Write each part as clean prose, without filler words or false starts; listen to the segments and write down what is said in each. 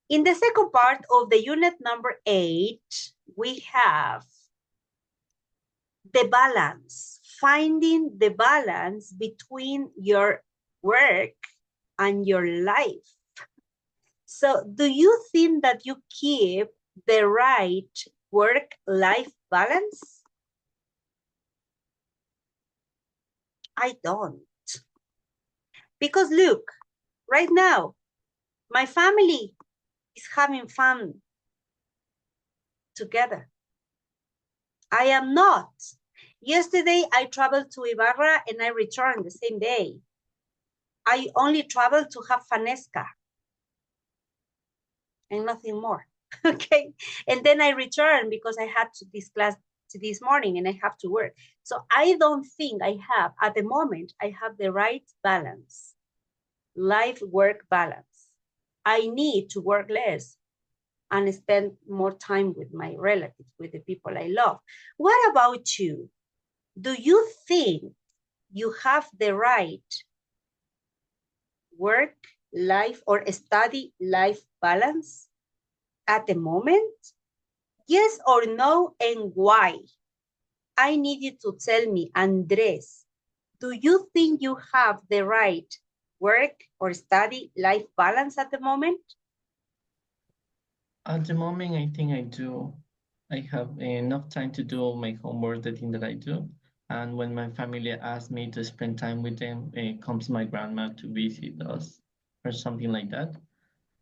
In the second part of the unit number 8, we have the balance, finding the balance between your work and your life. So do you think that you keep the right work-life balance? I don't. Because look, right now, my family is having fun together. I am not. Yesterday, I traveled to Ibarra and I returned the same day. I only traveled to have fanesca and nothing more. Okay. And then I returned because I had to this class to this morning and I have to work. So I don't think I have, at the moment, I have the right balance, life-work balance. I need to work less and spend more time with my relatives, with the people I love. What about you? Do you think you have the right work, life, or study life balance at the moment? Yes or no, and why? I need you to tell me, Andres, do you think you have the right work or study life balance at the moment? At the moment, I think I do. I have enough time to do all my homework, the thing that I do. And when my family asks me to spend time with them, comes my grandma to visit us or something like that.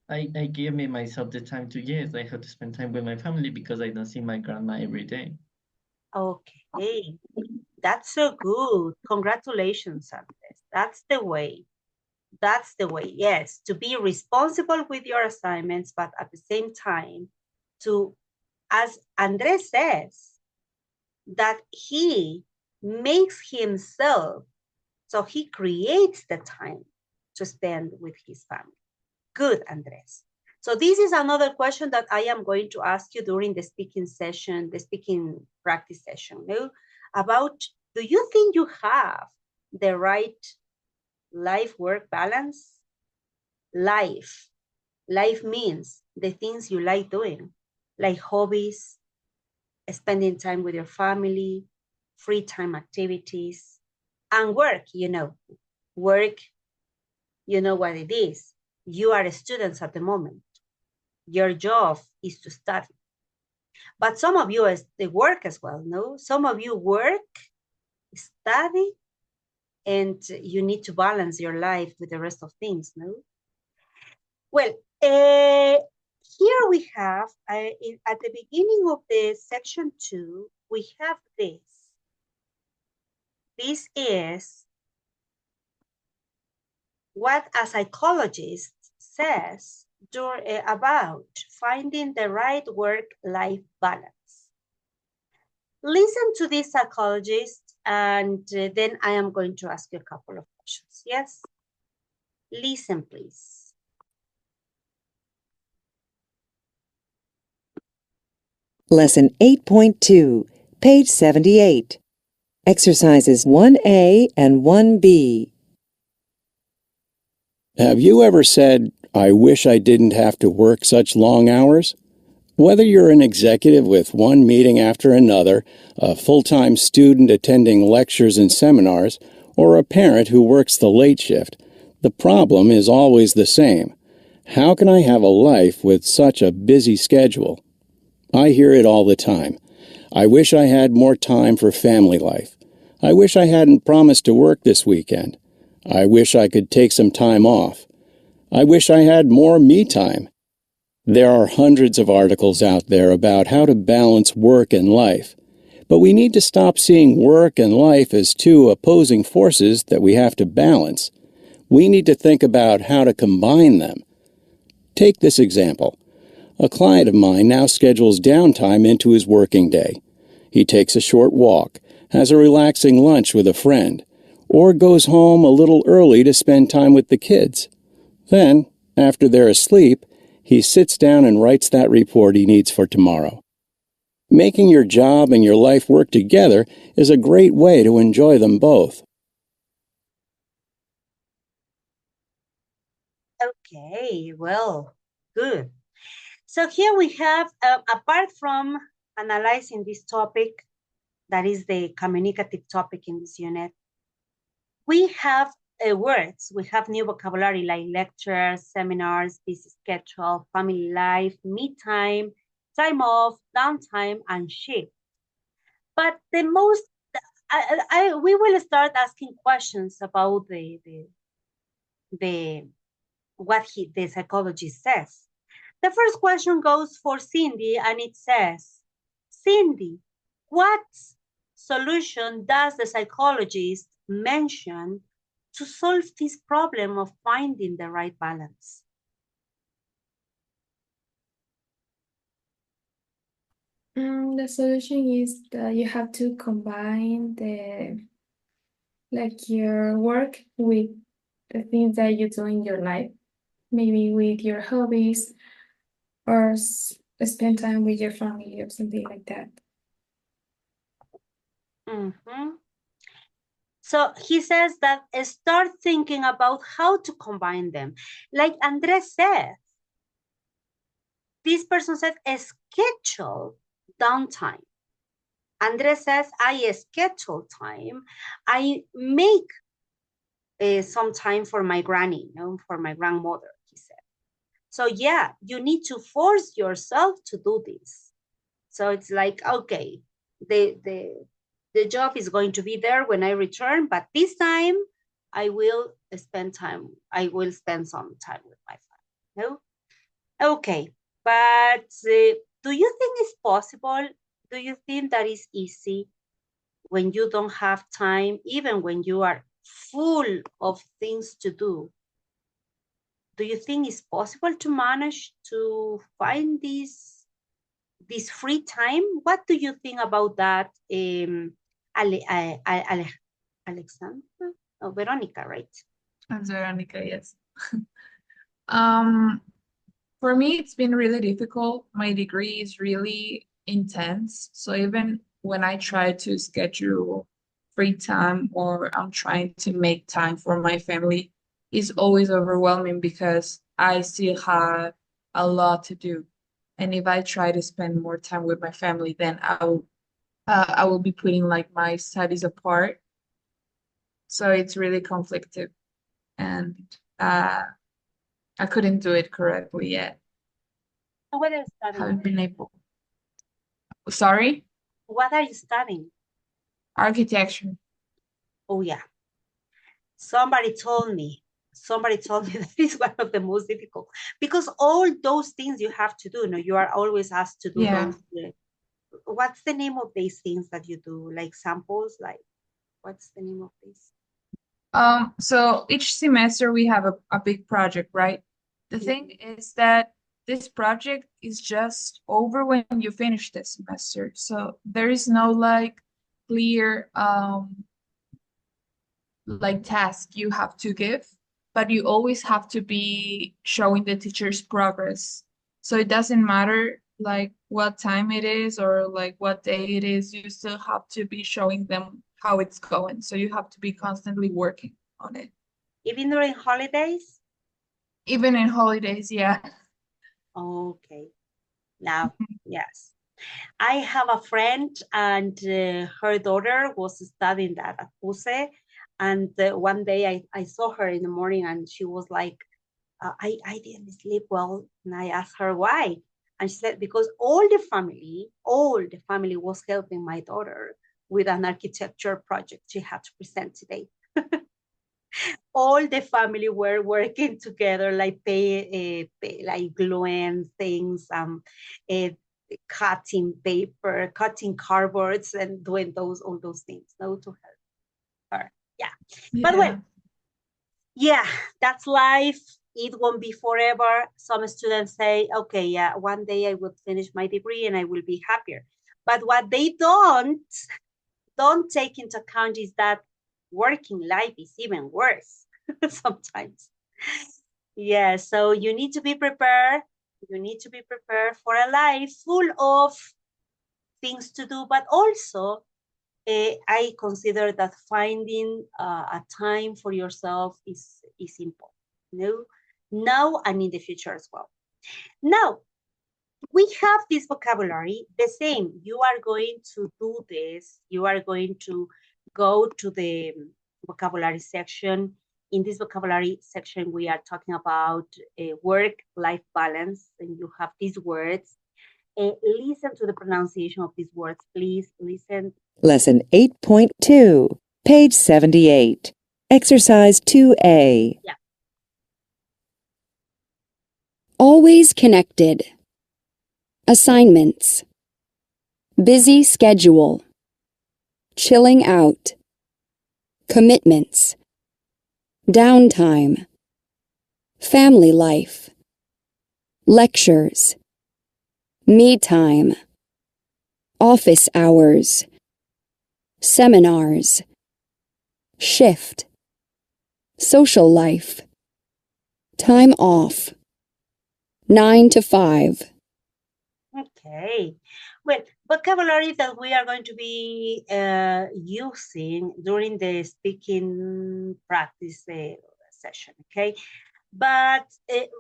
I give me myself the time to, yes, I have to spend time with my family because I don't see my grandma every day. Okay, that's so good. Congratulations, Andres. That's the way. That's the way, yes, to be responsible with your assignments, but at the same time, to, as Andres says, that he makes himself, so he creates the time to spend with his family. Good, Andres. So this is another question that I am going to ask you during the speaking session, the speaking practice session, no? About, do you think you have the right life-work balance? Life. Life means the things you like doing, like hobbies, spending time with your family, free time activities, and work, Work, you know what it is. You are students at the moment. Your job is to study. But some of you they work as well, no? Some of you work, study, and you need to balance your life with the rest of things, no? Well, here we have, at the beginning of the section 2, we have this. This is what a psychologist says about finding the right work-life balance. Listen to this psychologist, and then I am going to ask you a couple of questions. Yes? Listen, please. Lesson 8.2, page 78. Exercises 1A and 1B. Have you ever said, I wish I didn't have to work such long hours? Whether you're an executive with one meeting after another, a full-time student attending lectures and seminars, or a parent who works the late shift, the problem is always the same. How can I have a life with such a busy schedule? I hear it all the time. I wish I had more time for family life. I wish I hadn't promised to work this weekend. I wish I could take some time off. I wish I had more me time. There are hundreds of articles out there about how to balance work and life. But we need to stop seeing work and life as two opposing forces that we have to balance. We need to think about how to combine them. Take this example. A client of mine now schedules downtime into his working day. He takes a short walk, has a relaxing lunch with a friend, or goes home a little early to spend time with the kids. Then, after they're asleep, he sits down and writes that report he needs for tomorrow. Making your job and your life work together is a great way to enjoy them both. Okay, well, good. So here we have, apart from analyzing this topic, that is the communicative topic in this unit, we have words. We have new vocabulary like lectures, seminars, busy schedule, family life, me time, time off, downtime, and shift. But the most, we will start asking questions about the psychologist says. The first question goes for Cindy, and it says, Cindy, what solution does the psychologist mention to solve this problem of finding the right balance? The solution is that you have to combine your work with the things that you do in your life, maybe with your hobbies or spend time with your family or something like that. So he says that start thinking about how to combine them. Like Andres said, this person said schedule downtime. Andres says, I schedule time. I make some time for my granny, for my grandmother, he said. So yeah, you need to force yourself to do this. So it's like, okay, the job is going to be there when I return, but this time I will spend some time with my family. No? Okay, but do you think it's possible? Do you think that is easy when you don't have time, even when you are full of things to do? Do you think it's possible to manage to find this free time? What do you think about that, Alexandra? Oh, Veronica, right? That's Veronica, yes. For me, it's been really difficult. My degree is really intense. So even when I try to schedule free time or I'm trying to make time for my family, it's always overwhelming because I still have a lot to do. And if I try to spend more time with my family, then I will be putting like my studies apart. So it's really conflicted, and I couldn't do it correctly yet. What are you studying? Haven't been able. Sorry? What are you studying? Architecture. Oh yeah. Somebody told me that it's one of the most difficult because all those things you have to do, you are always asked to do Yeah. those. What's the name of these things that you do? Like samples, like what's the name of this? So each semester we have a big project, right? The thing is that this project is just over when you finish the semester. So there is no like clear like task you have to give, but you always have to be showing the teacher's progress. So it doesn't matter like what time it is or like what day it is, you still have to be showing them how it's going. So you have to be constantly working on it. Even during holidays? Even in holidays, yeah. Okay. Now, yes. I have a friend and her daughter was studying that at PUSE. And one day I saw her in the morning and she was like, I didn't sleep well. And I asked her why. And she said, because all the family was helping my daughter with an architecture project she had to present today. All the family were working together, like like gluing things, cutting paper, cutting cardboards, and doing all those things. No, to help her. Yeah. But well, yeah, that's life. It won't be forever. Some students say, okay, yeah, one day I will finish my degree and I will be happier. But what they don't take into account is that working life is even worse sometimes. Yeah, so you need to be prepared. You need to be prepared for a life full of things to do, but also I consider that finding a time for yourself is important. Now and in the future as well. Now, We have this vocabulary, the same. You are going to do this. You are going to go to the vocabulary section. In this vocabulary section, we are talking about work-life balance, and you have these words. Listen to the pronunciation of these words, please. Listen. Lesson 8.2, page 78. Exercise 2A. Yeah. Always connected. Assignments. Busy schedule. Chilling out. Commitments. Downtime. Family life. Lectures. Me time. Office hours. Seminars. Shift. Social life. Time off. 9 to 5. Okay. Well, vocabulary that we are going to be using during the speaking practice session, okay? But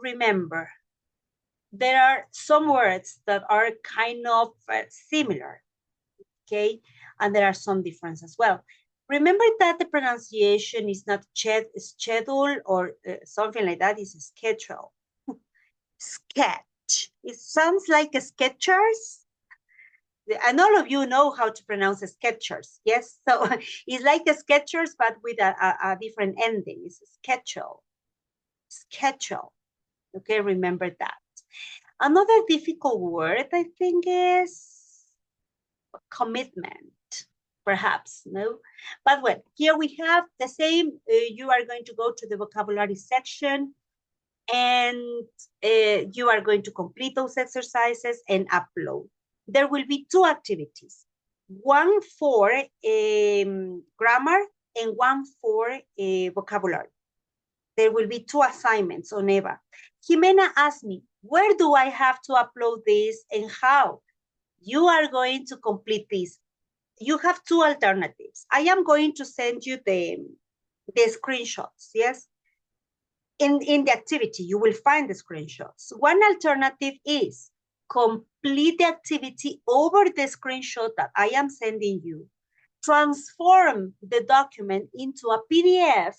remember, there are some words that are kind of similar, okay? And there are some difference as well. Remember that the pronunciation is not schedule or something like that, it's schedule. Sketch. It sounds like a Skechers. And all of you know how to pronounce a Skechers, yes? So it's like a Skechers, but with a different ending. It's a schedule. Schedule. Okay, remember that. Another difficult word, I think, is commitment, perhaps, no? But well, here we have the same. You are going to go to the vocabulary section, and you are going to complete those exercises and upload. There will be two activities, one for grammar and one for vocabulary. There will be two assignments on EVA. Jimena asked me, where do I have to upload this and how? You are going to complete this. You have two alternatives. I am going to send you the screenshots, yes? In the activity, you will find the screenshots. One alternative is complete the activity over the screenshot that I am sending you, transform the document into a PDF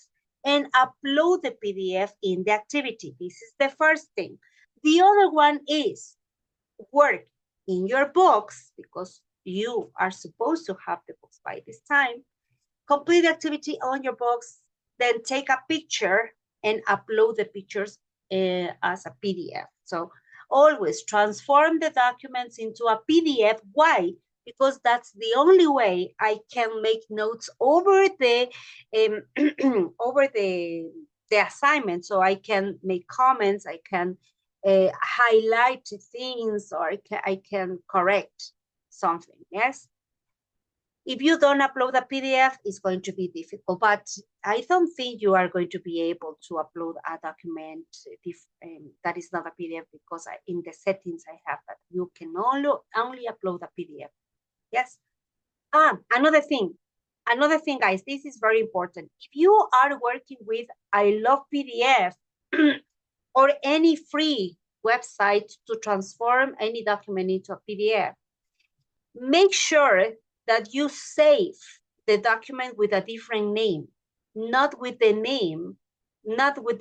and upload the PDF in the activity. This is the first thing. The other one is work in your books, because you are supposed to have the books by this time. Complete the activity on your books, then take a picture and upload the pictures as a PDF. So always transform the documents into a PDF. Why? Because that's the only way I can make notes over the over the assignment. So I can make comments, I can highlight things, or I can correct something, yes? If you don't upload a PDF, it's going to be difficult, but I don't think you are going to be able to upload a document that is not a PDF, because in the settings I have that you can only upload a PDF. Yes. Another thing, guys, this is very important. If you are working with I Love PDF or any free website to transform any document into a PDF, make sure that you save the document with a different name, not with the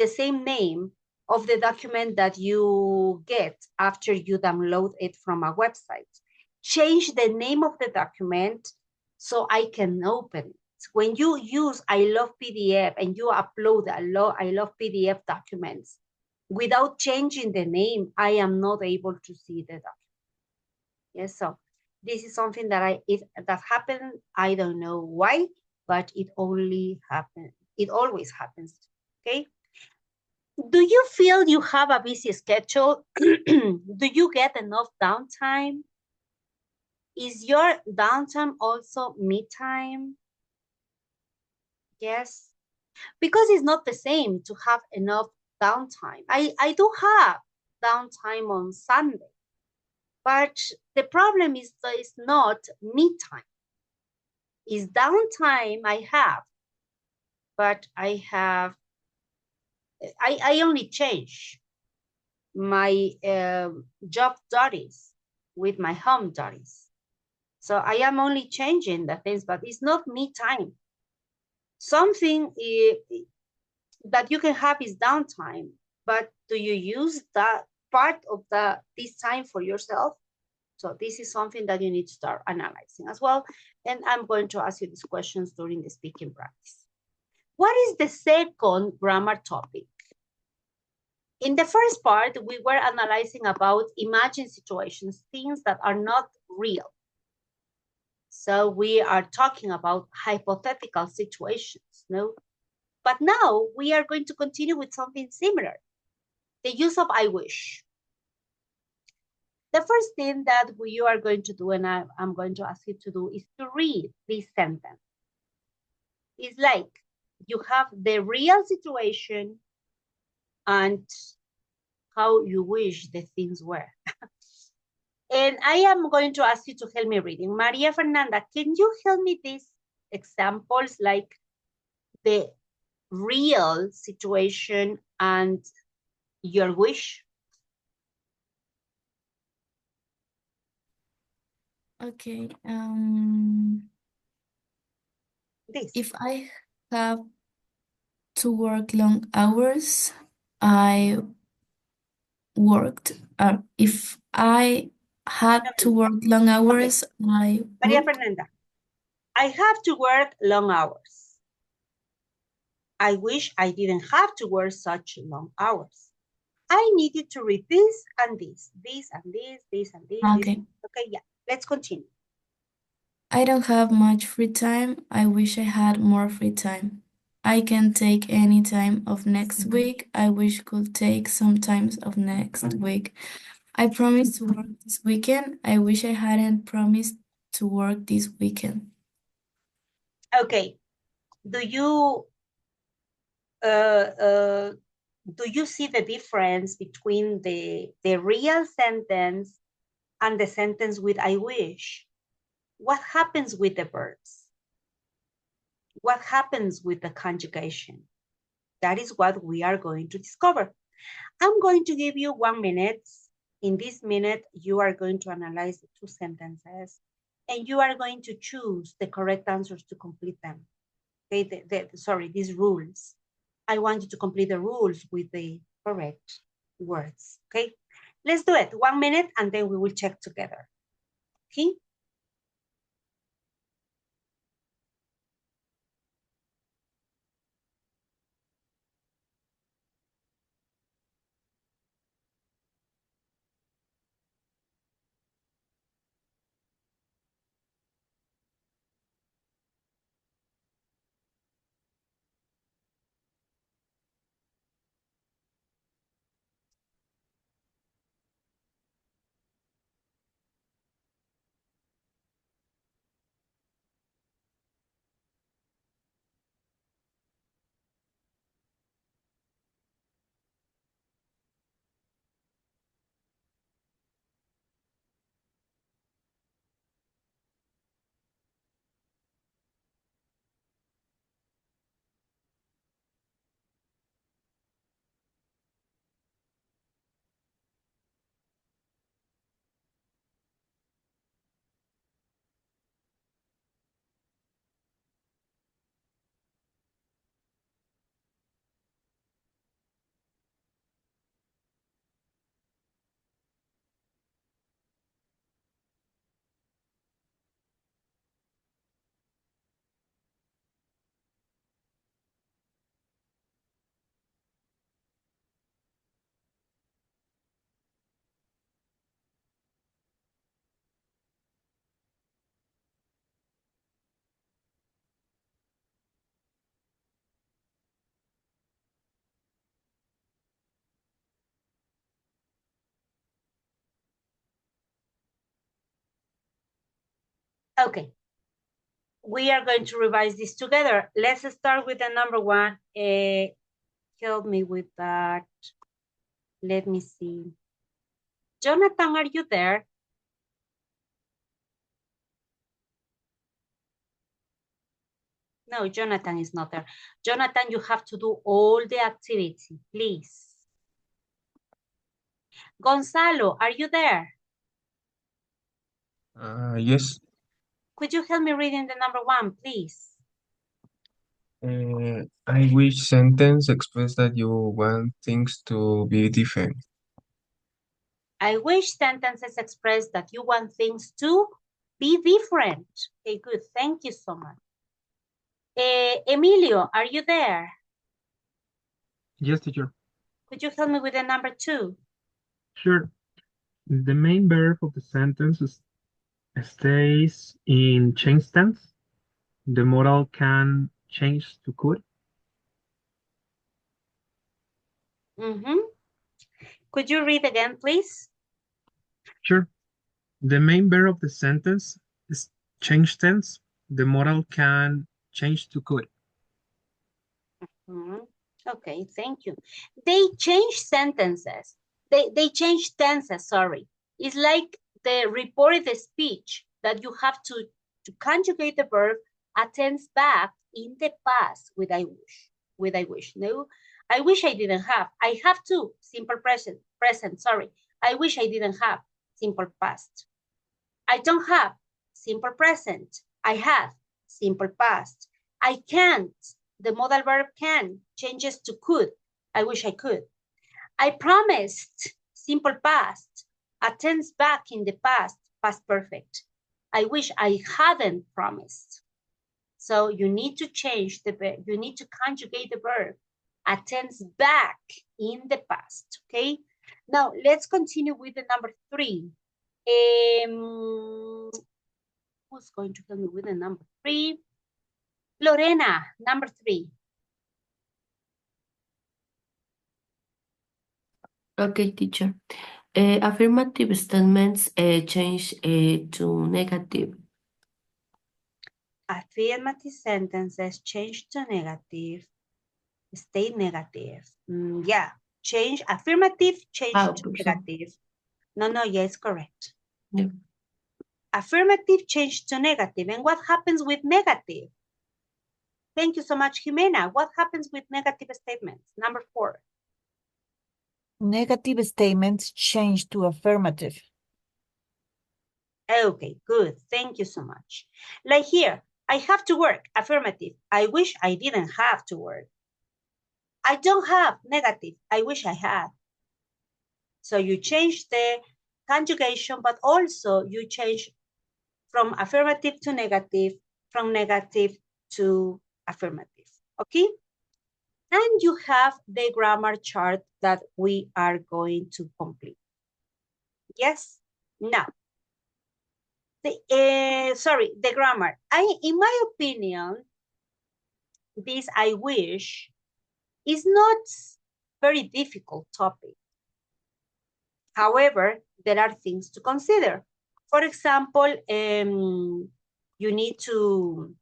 same name of the document that you get after you download it from a website. Change the name of the document so I can open it. When you use I Love PDF and you upload I Love PDF documents without changing the name, I am not able to see the document. Yes, so this is something that that happened. I don't know why, but it only happens. It always happens. Okay. Do you feel you have a busy schedule? Do you get enough downtime? Is your downtime also me time? Yes, because it's not the same to have enough downtime. I do have downtime on Sunday, but the problem is that it's not me time. Is downtime I have, but I only change my job duties with my home duties. So I am only changing the things, but it's not me time. Something that you can have is downtime, but do you use that part of this time for yourself? So this is something that you need to start analyzing as well. And I'm going to ask you these questions during the speaking practice. What is the second grammar topic? In the first part, we were analyzing about imagined situations, things that are not real. So we are talking about hypothetical situations, no? But now we are going to continue with something similar. The use of I wish. The first thing that you are going to do, and I'm going to ask you to do, is to read this sentence. It's like you have the real situation and how you wish the things were. And I am going to ask you to help me reading. Maria Fernanda, can you help me these examples, like the real situation and your wish? Okay. This. If I have to work long hours, I worked. If I had to work long hours, I Maria worked. Fernanda, I have to work long hours. I wish I didn't have to work such long hours. I needed to read this and this and this and this. Okay. Okay, yeah, let's continue. I don't have much free time. I wish I had more free time. I can take any time of next week. I wish could take some times of next week. I promised to work this weekend. I wish I hadn't promised to work this weekend. Okay, do you see the difference between the real sentence and the sentence with I wish? What happens with the verbs? What happens with the conjugation? That is what we are going to discover. I'm going to give you 1 minute. In this minute, you are going to analyze the two sentences and you are going to choose the correct answers to complete them. Okay, sorry, these rules. I want you to complete the rules with the correct words, okay? Let's do it, 1 minute, and then we will check together, okay? Okay, we are going to revise this together. Let's start with the number one. Help me with that. Let me see. Jonathan, are you there? No, Jonathan is not there. Jonathan, you have to do all the activity, please. Gonzalo, are you there? Yes. Could you help me reading the number 1, please? I wish sentence express that you want things to be different. I wish sentences express that you want things to be different. Okay, good. Thank you so much. Emilio, are you there? Yes, teacher. Could you help me with the number 2? Sure. The main verb of the sentence stays in change tense. The modal can change to could. Could you read again, please? Sure. The main verb of the sentence is change tense. The modal can change to could. Okay, thank you. They change sentences. They change tenses, sorry. It's like the reported speech that you have to conjugate the verb a tense back in the past with I wish. With I wish. No, I wish I didn't have. I have to. Simple present, sorry. I wish I didn't have. Simple past. I don't have. Simple present. I have. Simple past. I can't. The modal verb can changes to could. I wish I could. I promised. Simple past. A tense back in the past. Past perfect. I wish I hadn't promised. So you need to change the verb. You need to conjugate the verb. A tense back in the past. Okay. Now let's continue with the number 3. Who's going to help me with the number 3? Lorena, number 3. Okay, teacher. Affirmative statements change to negative. Affirmative sentences change to negative. Stay negative. Yeah, change affirmative, change to negative. No, yes, correct. Yeah. Affirmative change to negative. And what happens with negative? Thank you so much, Jimena. What happens with negative statements? Number 4. Negative statements change to affirmative. Okay, good. Thank you so much. Like here, I have to work. Affirmative. I wish I didn't have to work. I don't have. Negative. I wish I had. So you change the conjugation, but also you change from affirmative to negative, from negative to affirmative. Okay? And you have the grammar chart that we are going to complete. Yes? Now, the grammar. In my opinion, this I wish is not very difficult topic. However, there are things to consider. For example, you need to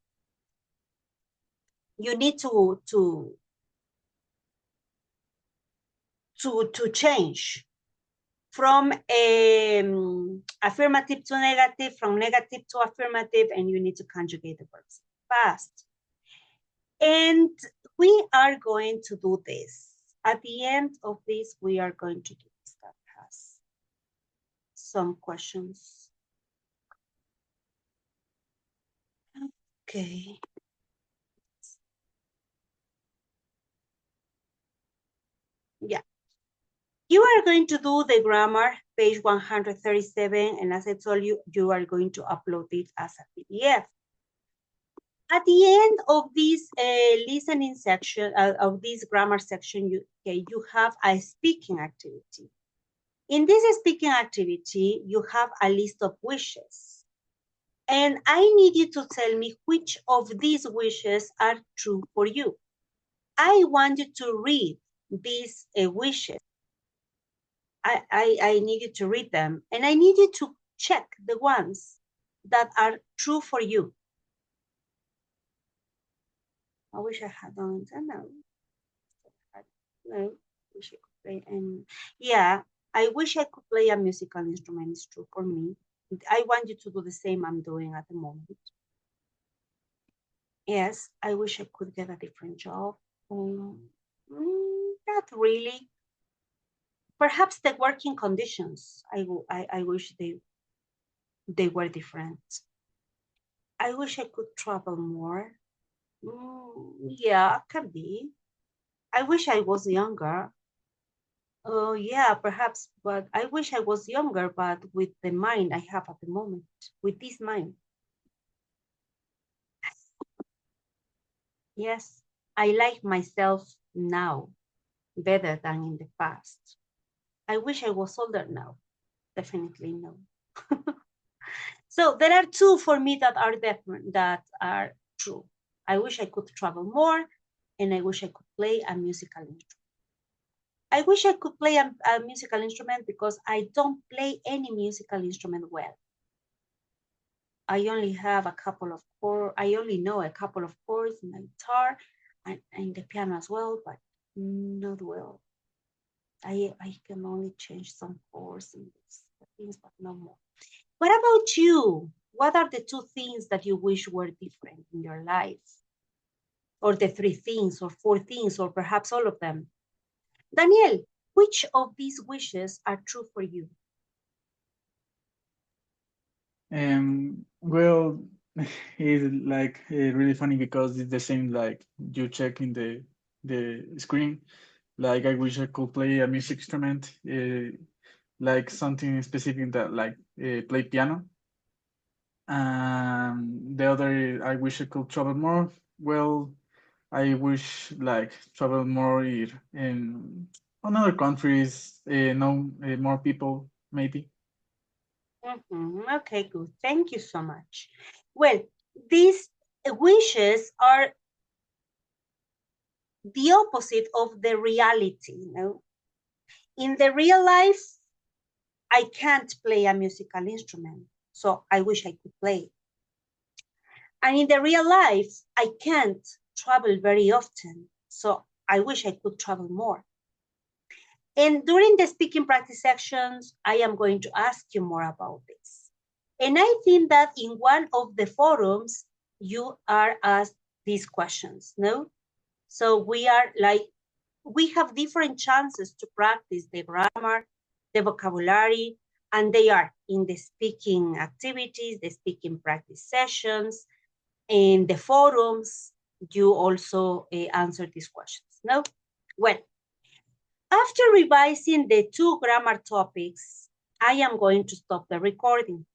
change from affirmative to negative, from negative to affirmative, and you need to conjugate the verbs fast. And we are going to do this. At the end of this, we are going to do this. That has some questions. Okay. Yeah. You are going to do the grammar, page 137, and as I told you, you are going to upload it as a PDF. At the end of this listening section, of this grammar section, you have a speaking activity. In this speaking activity, you have a list of wishes. And I need you to tell me which of these wishes are true for you. I want you to read these wishes. I need you to read them, and I need you to check the ones that are true for you. I wish I had done it. No, wish I could play. And yeah, I wish I could play a musical instrument. It's true for me. I want you to do the same I'm doing at the moment. Yes, I wish I could get a different job. Not really. Perhaps the working conditions, I wish they were different. I wish I could travel more. Yeah, can be. I wish I was younger. Oh, yeah, perhaps, but I wish I was younger, but with the mind I have at the moment, with this mind. Yes, I like myself now better than in the past. I wish I was older now. Definitely no. So there are two for me that are different, that are true. I wish I could travel more, and I wish I could play a musical instrument. I wish I could play a musical instrument because I don't play any musical instrument well. I only have a couple of chords. I only know a couple of chords in the guitar and the piano as well, but not well. I can only change some chords and things, but no more. What about you? What are the two things that you wish were different in your life? Or the three things, or four things, or perhaps all of them? Daniel, which of these wishes are true for you? Well, it's like really funny because it's the same like you check in the screen. Like I wish I could play a music instrument, like something specific that like play piano. The other, I wish I could travel more. Well, I wish like travel more in on other countries, know more people maybe. Okay, good. Thank you so much. Well, these wishes are the opposite of the reality, you know. In the real life, I can't play a musical instrument, so I wish I could play. And in the real life, I can't travel very often, so I wish I could travel more. And during the speaking practice sections, I am going to ask you more about this. And I think that in one of the forums, you are asked these questions, no? So we have different chances to practice the grammar, the vocabulary, and they are in the speaking activities, the speaking practice sessions, in the forums. You also answer these questions, no? Well, after revising the two grammar topics, I am going to stop the recording.